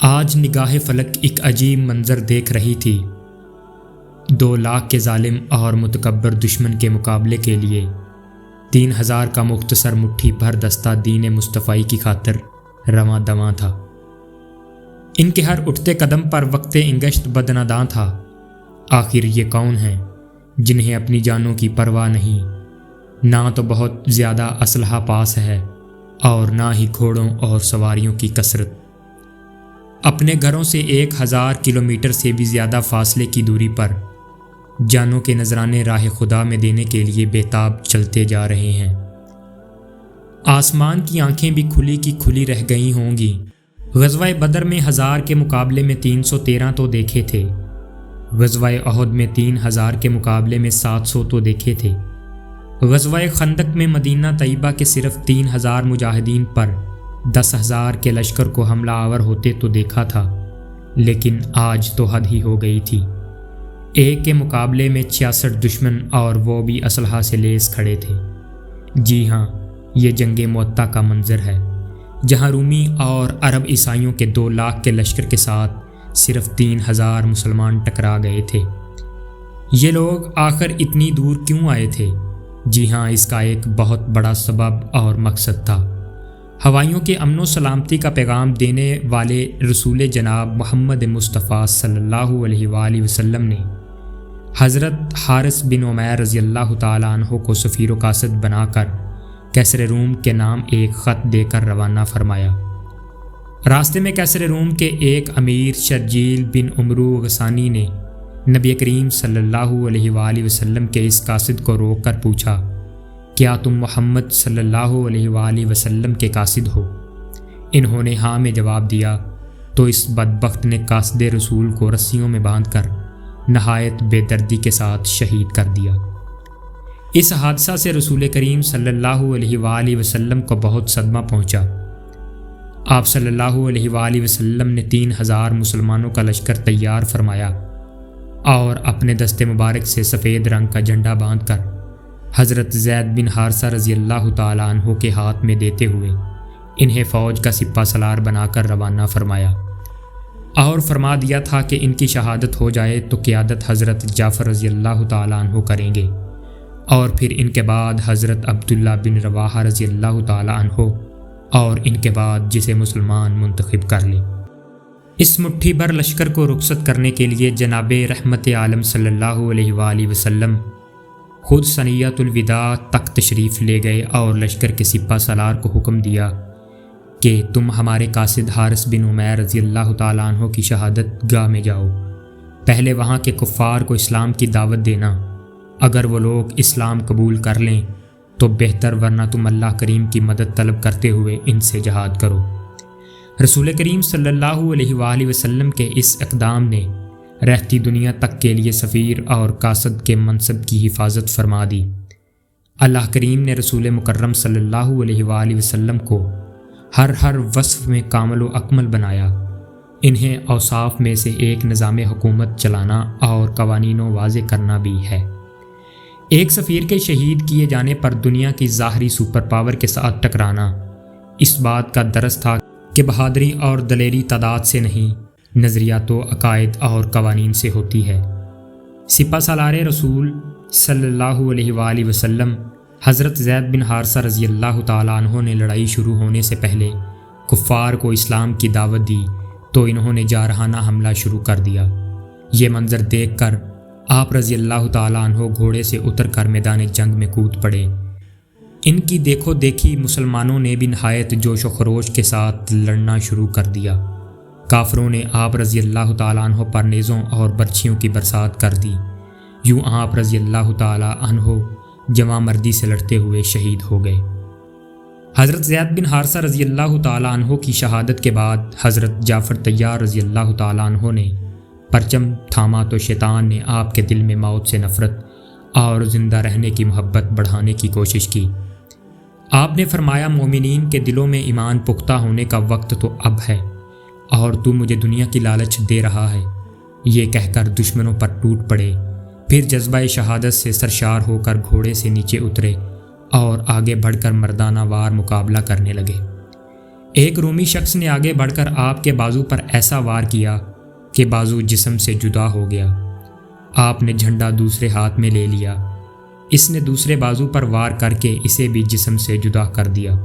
آج نگاہ فلک ایک عجیب منظر دیکھ رہی تھی۔ 2 لاکھ کے ظالم اور متکبر دشمن کے مقابلے کے لیے 3000 کا مختصر مٹھی بھر دستہ دین مصطفی کی خاطر رواں دواں تھا۔ ان کے ہر اٹھتے قدم پر وقت انگشت بدناداں تھا۔ آخر یہ کون ہیں جنہیں اپنی جانوں کی پرواہ نہیں؟ نہ تو بہت زیادہ اسلحہ پاس ہے اور نہ ہی گھوڑوں اور سواریوں کی کثرت۔ اپنے گھروں سے 1000 کلومیٹر سے بھی زیادہ فاصلے کی دوری پر جانوں کے نذرانے راہ خدا میں دینے کے لیے بےتاب چلتے جا رہے ہیں۔ آسمان کی آنکھیں بھی کھلی کی کھلی رہ گئی ہوں گی۔ غزوہ بدر میں 1000 کے مقابلے میں 313 تو دیکھے تھے۔ غزوہ احد میں 3000 کے مقابلے میں 700 تو دیکھے تھے۔ غزوہ خندق میں مدینہ طیبہ کے صرف 3000 مجاہدین پر 10,000 کے لشکر کو حملہ آور ہوتے تو دیکھا تھا، لیکن آج تو حد ہی ہو گئی تھی۔ ایک کے مقابلے میں 66 دشمن اور وہ بھی اسلحہ سے لیس کھڑے تھے۔ جی ہاں، یہ جنگ معطا کا منظر ہے، جہاں رومی اور عرب عیسائیوں کے 2 لاکھ کے لشکر کے ساتھ صرف 3000 مسلمان ٹکرا گئے تھے۔ یہ لوگ آخر اتنی دور کیوں آئے تھے؟ جی ہاں، اس کا ایک بہت بڑا سبب اور مقصد تھا۔ ہوائیوں کے امن و سلامتی کا پیغام دینے والے رسول جناب محمد مصطفیٰ صلی اللہ علیہ وآلہ وسلم نے حضرت حارث بن عمیر رضی اللہ تعالیٰ عنہ کو سفیر و قاصد بنا کر کیسر روم کے نام ایک خط دے کر روانہ فرمایا۔ راستے میں کیسر روم کے ایک امیر شرجیل بن عمرو غسانی نے نبی کریم صلی اللہ علیہ وآلہ وسلم کے اس قاصد کو روک کر پوچھا، کیا تم محمد صلی اللہ علیہ وآلہ وسلم کے قاصد ہو؟ انہوں نے ہاں میں جواب دیا تو اس بدبخت نے قاصد رسول کو رسیوں میں باندھ کر نہایت بے دردی کے ساتھ شہید کر دیا۔ اس حادثہ سے رسول کریم صلی اللہ علیہ وآلہ وسلم کو بہت صدمہ پہنچا۔ آپ صلی اللہ علیہ وآلہ وسلم نے 3000 مسلمانوں کا لشکر تیار فرمایا اور اپنے دست مبارک سے سفید رنگ کا جھنڈا باندھ کر حضرت زید بن حارثہ رضی اللہ تعالیٰ عنہ کے ہاتھ میں دیتے ہوئے انہیں فوج کا سپہ سالار بنا کر روانہ فرمایا، اور فرما دیا تھا کہ ان کی شہادت ہو جائے تو قیادت حضرت جعفر رضی اللہ تعالیٰ عنہ کریں گے، اور پھر ان کے بعد حضرت عبداللہ بن رواحہ رضی اللہ تعالیٰ عنہ، اور ان کے بعد جسے مسلمان منتخب کر لیں۔ اس مٹھی بھر لشکر کو رخصت کرنے کے لیے جناب رحمت عالم صلی اللہ علیہ وآلہ وسلم خود ثنیۃ الوداع تک تشریف لے گئے اور لشکر کے سپہ سالار کو حکم دیا کہ تم ہمارے قاصد حارث بن عمیر رضی اللہ تعالیٰ عنہ کی شہادت گاہ میں جاؤ۔ پہلے وہاں کے کفار کو اسلام کی دعوت دینا، اگر وہ لوگ اسلام قبول کر لیں تو بہتر، ورنہ تم اللہ کریم کی مدد طلب کرتے ہوئے ان سے جہاد کرو۔ رسول کریم صلی اللہ علیہ وآلہ وسلم کے اس اقدام نے رہتی دنیا تک کے لیے سفیر اور قاصد کے منصب کی حفاظت فرما دی۔ اللہ کریم نے رسول مکرم صلی اللہ علیہ وآلہ وسلم کو ہر وصف میں کامل و اکمل بنایا۔ انہیں اوصاف میں سے ایک نظام حکومت چلانا اور قوانین و واضح کرنا بھی ہے۔ ایک سفیر کے شہید کیے جانے پر دنیا کی ظاہری سپر پاور کے ساتھ ٹکرانا اس بات کا درس تھا کہ بہادری اور دلیری تعداد سے نہیں، نظریات و عقائد اور قوانین سے ہوتی ہے۔ سپہ سالار رسول صلی اللہ علیہ وآلہ وسلم حضرت زید بن حارثہ رضی اللہ تعالیٰ عنہ نے لڑائی شروع ہونے سے پہلے کفار کو اسلام کی دعوت دی تو انہوں نے جارحانہ حملہ شروع کر دیا۔ یہ منظر دیکھ کر آپ رضی اللہ تعالیٰ عنہ گھوڑے سے اتر کر میدان جنگ میں کود پڑے۔ ان کی دیکھو دیکھی مسلمانوں نے بھی نہایت جوش و خروش کے ساتھ لڑنا شروع کر دیا۔ کافروں نے آپ رضی اللہ تعالیٰ عنہ پر نیزوں اور برچھیوں کی برسات کر دی۔ یوں آپ رضی اللہ تعالیٰ عنہ جواں مردی سے لڑتے ہوئے شہید ہو گئے۔ حضرت زید بن حارثہ رضی اللہ تعالیٰ عنہ کی شہادت کے بعد حضرت جعفر طیار رضی اللہ تعالیٰ عنہ نے پرچم تھاما تو شیطان نے آپ کے دل میں موت سے نفرت اور زندہ رہنے کی محبت بڑھانے کی کوشش کی۔ آپ نے فرمایا، مومنین کے دلوں میں ایمان پختہ ہونے کا وقت تو اب ہے، اور تو مجھے دنیا کی لالچ دے رہا ہے۔ یہ کہہ کر دشمنوں پر ٹوٹ پڑے، پھر جذبہ شہادت سے سرشار ہو کر گھوڑے سے نیچے اترے اور آگے بڑھ کر مردانہ وار مقابلہ کرنے لگے۔ ایک رومی شخص نے آگے بڑھ کر آپ کے بازو پر ایسا وار کیا کہ بازو جسم سے جدا ہو گیا۔ آپ نے جھنڈا دوسرے ہاتھ میں لے لیا۔ اس نے دوسرے بازو پر وار کر کے اسے بھی جسم سے جدا کر دیا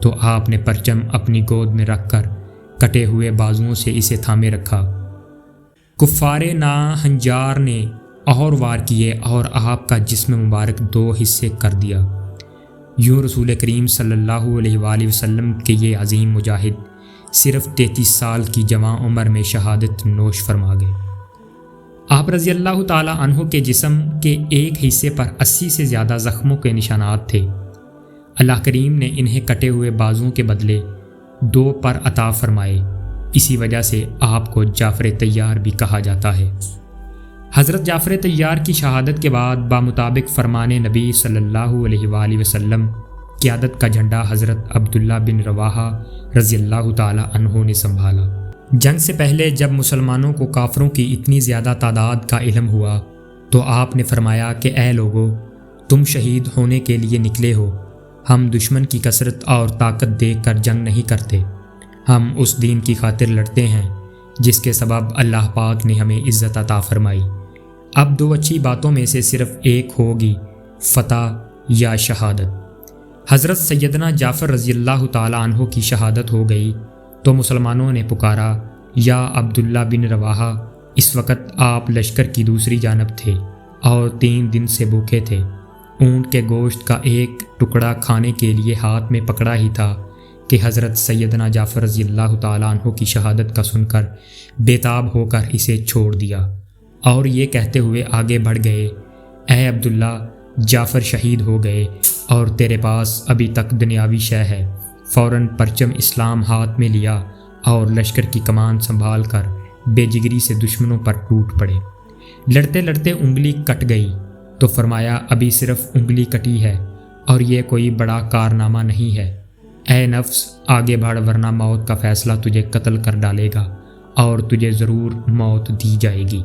تو آپ نے پرچم اپنی گود میں رکھ کر کٹے ہوئے بازوؤں سے اسے تھامے رکھا۔ کفار ناہنجار نے اور وار کیے اور آپ کا جسم مبارک 2 حصے کر دیا۔ یوں رسول کریم صلی اللہ علیہ وآلہ وسلم کے یہ عظیم مجاہد صرف 33 سال کی جوان عمر میں شہادت نوش فرما گئے۔ آپ رضی اللہ تعالی عنہ کے جسم کے ایک حصے پر 80 سے زیادہ زخموں کے نشانات تھے۔ اللہ کریم نے انہیں کٹے ہوئے بازوؤں کے بدلے 2 پر عطا فرمائے، اسی وجہ سے آپ کو جعفر طیار بھی کہا جاتا ہے۔ حضرت جعفر طیار کی شہادت کے بعد بمطابق فرمان نبی صلی اللہ علیہ وآلہ وسلم قیادت کا جھنڈا حضرت عبداللہ بن رواحہ رضی اللہ تعالی عنہ نے سنبھالا۔ جنگ سے پہلے جب مسلمانوں کو کافروں کی اتنی زیادہ تعداد کا علم ہوا تو آپ نے فرمایا کہ اے لوگو، تم شہید ہونے کے لیے نکلے ہو، ہم دشمن کی کثرت اور طاقت دیکھ کر جنگ نہیں کرتے، ہم اس دین کی خاطر لڑتے ہیں جس کے سبب اللہ پاک نے ہمیں عزت عطا فرمائی۔ اب 2 اچھی باتوں میں سے صرف ایک ہوگی، فتح یا شہادت۔ حضرت سیدنا جعفر رضی اللہ تعالی عنہ کی شہادت ہو گئی تو مسلمانوں نے پکارا، یا عبداللہ بن رواحہ، اس وقت آپ لشکر کی دوسری جانب تھے اور 3 دن سے بھوکے تھے۔ اونٹ کے گوشت کا ایک ٹکڑا کھانے کے لیے ہاتھ میں پکڑا ہی تھا کہ حضرت سیدنا جعفر رضی اللہ تعالیٰ عنہ کی شہادت کا سن کر بےتاب ہو کر اسے چھوڑ دیا اور یہ کہتے ہوئے آگے بڑھ گئے، اے عبداللہ، جعفر شہید ہو گئے اور تیرے پاس ابھی تک دنیاوی شے ہے۔ فوراً پرچم اسلام ہاتھ میں لیا اور لشکر کی کمان سنبھال کر بے جگری سے دشمنوں پر ٹوٹ پڑے۔ لڑتے لڑتے انگلی کٹ گئی تو فرمایا، ابھی صرف انگلی کٹی ہے اور یہ کوئی بڑا کارنامہ نہیں ہے۔ اے نفس، آگے بڑھ ورنہ موت کا فیصلہ تجھے قتل کر ڈالے گا اور تجھے ضرور موت دی جائے گی۔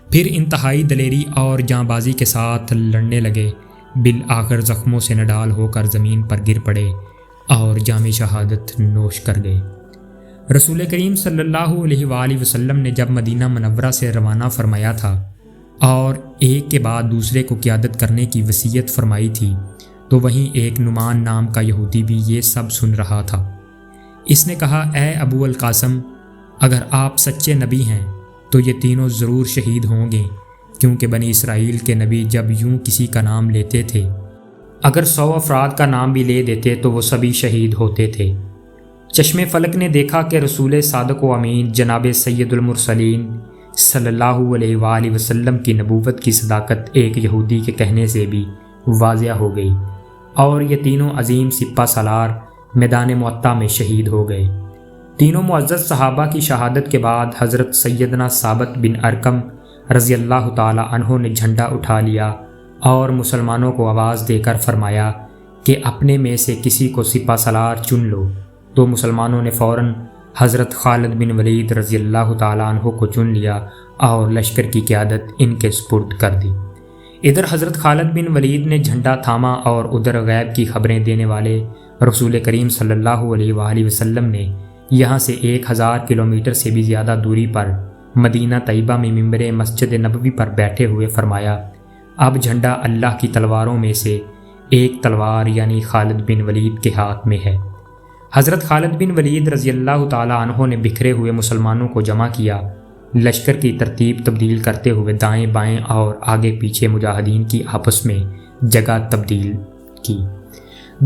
پھر انتہائی دلیری اور جاں بازی کے ساتھ لڑنے لگے، بالآخر زخموں سے نڈال ہو کر زمین پر گر پڑے اور جام شہادت نوش کر گئے۔ رسول کریم صلی اللہ علیہ وآلہ وسلم نے جب مدینہ منورہ سے روانہ فرمایا تھا اور ایک کے بعد دوسرے کو قیادت کرنے کی وصیت فرمائی تھی تو وہیں ایک نعمان نام کا یہودی بھی یہ سب سن رہا تھا۔ اس نے کہا، اے ابو القاسم، اگر آپ سچے نبی ہیں تو یہ تینوں ضرور شہید ہوں گے، کیونکہ بنی اسرائیل کے نبی جب یوں کسی کا نام لیتے تھے، اگر 100 افراد کا نام بھی لے دیتے تو وہ سبھی شہید ہوتے تھے۔ چشم فلک نے دیکھا کہ رسول صادق و امین جناب سید المرسلین صلی اللہ علیہ وآلہ وسلم کی نبوت کی صداقت ایک یہودی کے کہنے سے بھی واضح ہو گئی اور یہ تینوں عظیم سپہ سالار میدان معطا میں شہید ہو گئے۔ تینوں معزز صحابہ کی شہادت کے بعد حضرت سیدنا ثابت بن ارقم رضی اللہ تعالی عنہ نے جھنڈا اٹھا لیا اور مسلمانوں کو آواز دے کر فرمایا کہ اپنے میں سے کسی کو سپہ سالار چن لو، تو مسلمانوں نے فوراً حضرت خالد بن ولید رضی اللہ تعالیٰ عنہ کو چن لیا اور لشکر کی قیادت ان کے سپرد کر دی۔ ادھر حضرت خالد بن ولید نے جھنڈا تھاما اور ادھر غیب کی خبریں دینے والے رسول کریم صلی اللہ علیہ وآلہ وسلم نے یہاں سے 1000 کلومیٹر سے بھی زیادہ دوری پر مدینہ طیبہ میں ممبر مسجد نبوی پر بیٹھے ہوئے فرمایا، اب جھنڈا اللہ کی تلواروں میں سے ایک تلوار یعنی خالد بن ولید کے ہاتھ میں ہے۔ حضرت خالد بن ولید رضی اللہ تعالیٰ عنہ نے بکھرے ہوئے مسلمانوں کو جمع کیا، لشکر کی ترتیب تبدیل کرتے ہوئے دائیں بائیں اور آگے پیچھے مجاہدین کی آپس میں جگہ تبدیل کی۔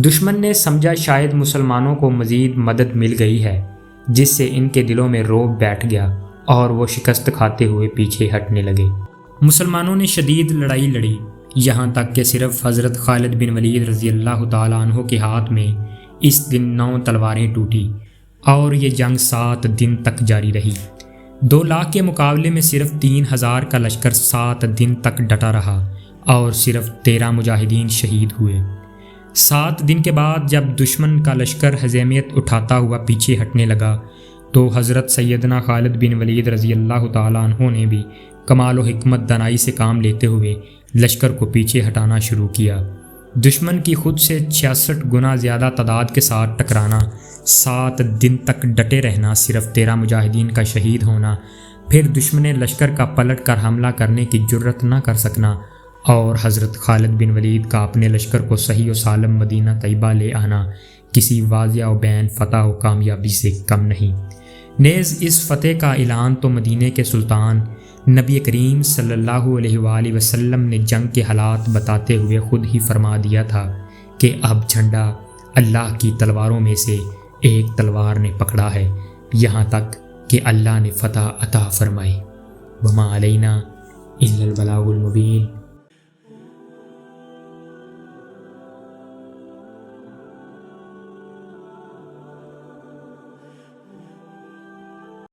دشمن نے سمجھا شاید مسلمانوں کو مزید مدد مل گئی ہے، جس سے ان کے دلوں میں رعب بیٹھ گیا اور وہ شکست کھاتے ہوئے پیچھے ہٹنے لگے۔ مسلمانوں نے شدید لڑائی لڑی، یہاں تک کہ صرف حضرت خالد بن ولید رضی اللہ تعالیٰ عنہ کے ہاتھ میں اس دن 9 تلواریں ٹوٹی اور یہ جنگ 7 دن تک جاری رہی۔ 2 لاکھ کے مقابلے میں صرف 3000 کا لشکر 7 دن تک ڈٹا رہا اور صرف 13 مجاہدین شہید ہوئے۔ 7 دن کے بعد جب دشمن کا لشکر ہزیمت اٹھاتا ہوا پیچھے ہٹنے لگا تو حضرت سیدنا خالد بن ولید رضی اللہ تعالیٰ عنہ نے بھی کمال و حکمت دانائی سے کام لیتے ہوئے لشکر کو پیچھے ہٹانا شروع کیا۔ دشمن کی خود سے 66 گنا زیادہ تعداد کے ساتھ ٹکرانا 7 دن تک ڈٹے رہنا، صرف 13 مجاہدین کا شہید ہونا، پھر دشمن لشکر کا پلٹ کر حملہ کرنے کی جرت نہ کر سکنا، اور حضرت خالد بن ولید کا اپنے لشکر کو صحیح و سالم مدینہ طیبہ لے آنا کسی واضح و بین فتح و کامیابی سے کم نہیں۔ نیز اس فتح کا اعلان تو مدینہ کے سلطان نبی کریم صلی اللہ علیہ وآلہ وسلم نے جنگ کے حالات بتاتے ہوئے خود ہی فرما دیا تھا کہ اب جھنڈا اللہ کی تلواروں میں سے ایک تلوار نے پکڑا ہے، یہاں تک کہ اللہ نے فتح عطا فرمائی۔ وما علینا الا البلاغ المبین۔